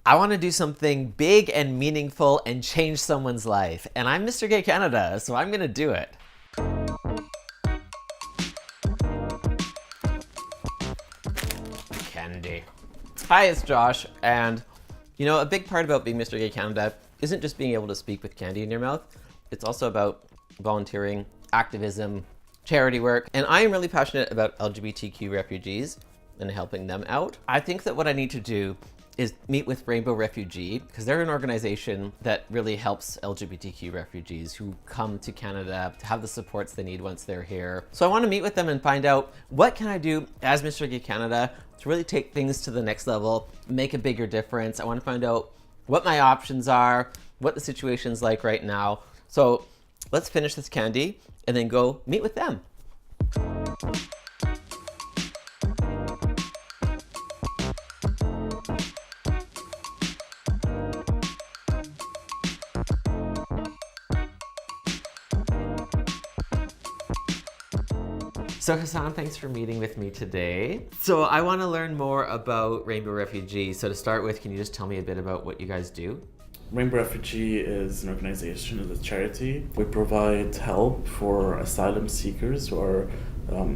I want to do something big and meaningful and change someone's life. And I'm Mr. Gay Canada, so I'm going to do it. Candy. Hi, it's Josh. And you know, a big part about being Mr. Gay Canada isn't just being able to speak with candy in your mouth. It's also about volunteering, activism, charity work. And I am really passionate about LGBTQ refugees and helping them out. I think that what I need to do is meet with Rainbow Refugee, because they're an organization that really helps LGBTQ refugees who come to Canada to have the supports they need once they're here. So I want to meet with them and find out, what can I do as Mr. Gay Canada to really take things to the next level, make a bigger difference. I want to find out what my options are, what the situation's like right now. So let's finish this candy and then go meet with them. So Hassan, thanks for meeting with me today. So I want to learn more about Rainbow Refugee. So to start with, can you just tell me a bit about what you guys do? Rainbow Refugee is an organization, is a charity. We provide help for asylum seekers who are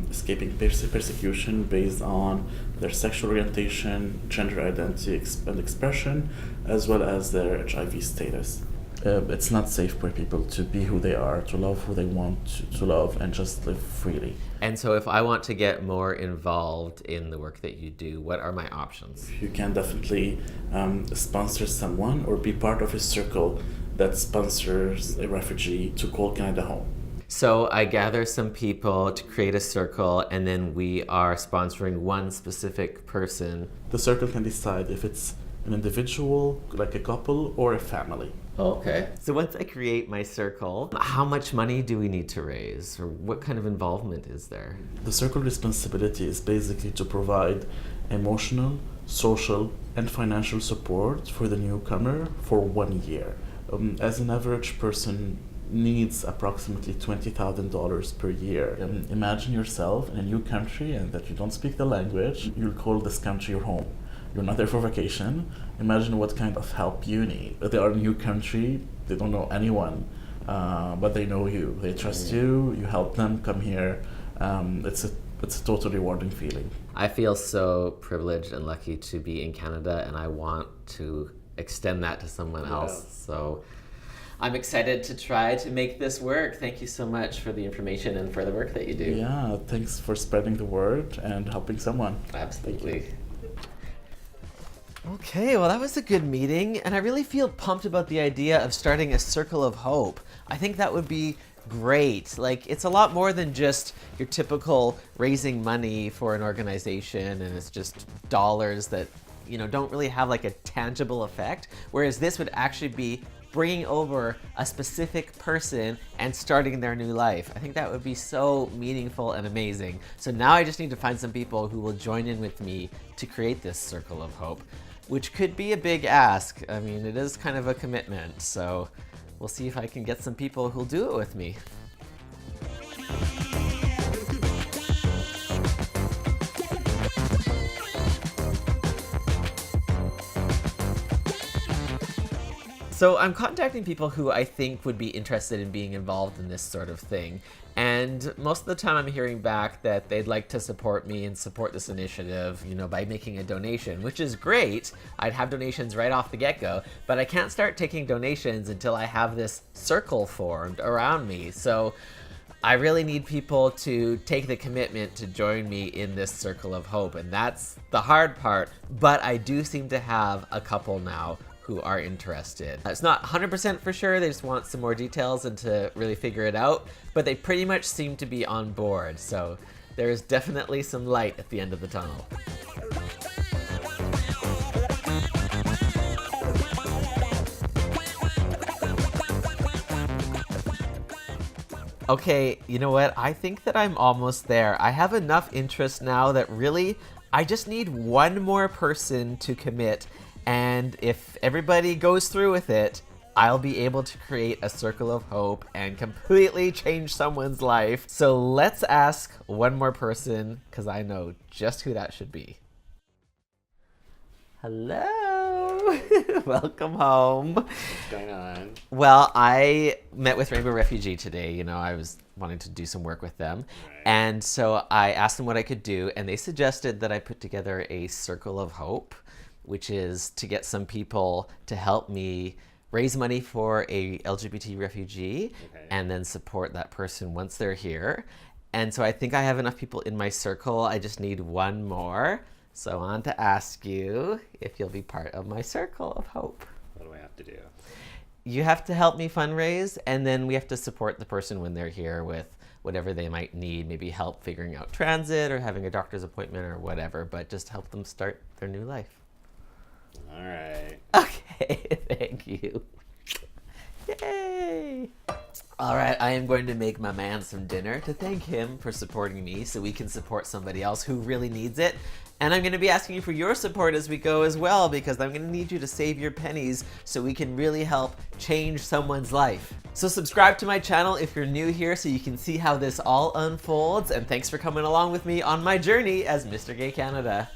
escaping persecution based on their sexual orientation, gender identity and expression, as well as their HIV status. It's not safe for people to be who they are, to love who they want to love, and just live freely. And so if I want to get more involved in the work that you do, what are my options? You can definitely sponsor someone or be part of a circle that sponsors a refugee to call Canada home. So I gather some people to create a circle, and then we are sponsoring one specific person. The circle can decide if it's an individual, like a couple, or a family. Okay. So once I create my circle, how much money do we need to raise? Or what kind of involvement is there? The circle responsibility is basically to provide emotional, social, and financial support for the newcomer for 1 year. As an average person needs approximately $20,000 per year. Imagine yourself in a new country and that you don't speak the language. You'll call this country your home. You're not there for vacation. Imagine what kind of help you need. They are a new country, they don't know anyone, but they know you. They trust you, you help them come here. It's a totally rewarding feeling. I feel so privileged and lucky to be in Canada, and I want to extend that to someone else. So I'm excited to try to make this work. Thank you so much for the information and for the work that you do. Yeah, thanks for spreading the word and helping someone. Absolutely. Okay, well that was a good meeting, and I really feel pumped about the idea of starting a Circle of Hope. I think that would be great. Like, it's a lot more than just your typical raising money for an organization, and it's just dollars that, you know, don't really have like a tangible effect, whereas this would actually be bringing over a specific person and starting their new life. I think that would be so meaningful and amazing. So now I just need to find some people who will join in with me to create this Circle of Hope, which could be a big ask. I mean, it is kind of a commitment, so we'll see if I can get some people who'll do it with me. So I'm contacting people who I think would be interested in being involved in this sort of thing. And most of the time I'm hearing back that they'd like to support me and support this initiative, you know, by making a donation, which is great. I'd have donations right off the get-go, but I can't start taking donations until I have this circle formed around me. So I really need people to take the commitment to join me in this Circle of Hope, and that's the hard part, but I do seem to have a couple now who are interested. It's not 100% for sure, they just want some more details and to really figure it out, but they pretty much seem to be on board, so there's definitely some light at the end of the tunnel. Okay, you know what? I think that I'm almost there. I have enough interest now that really, I just need one more person to commit. And if everybody goes through with it, I'll be able to create a Circle of Hope and completely change someone's life. So let's ask one more person, because I know just who that should be. Hello? Welcome home. What's going on? Well, I met with Rainbow Refugee today. You know, I was wanting to do some work with them. Right. And so I asked them what I could do, and they suggested that I put together a Circle of Hope, which is to get some people to help me raise money for a LGBT refugee and then support that person once they're here. And so I think I have enough people in my circle. I just need one more. So I want to ask you if you'll be part of my Circle of Hope. What do I have to do? You have to help me fundraise, and then we have to support the person when they're here with whatever they might need, maybe help figuring out transit or having a doctor's appointment or whatever, but just help them start their new life. All right. Okay, thank you. Yay! All right, I am going to make my man some dinner to thank him for supporting me so we can support somebody else who really needs it. And I'm going to be asking you for your support as we go as well, because I'm going to need you to save your pennies so we can really help change someone's life. So subscribe to my channel if you're new here so you can see how this all unfolds. And thanks for coming along with me on my journey as Mr. Gay Canada.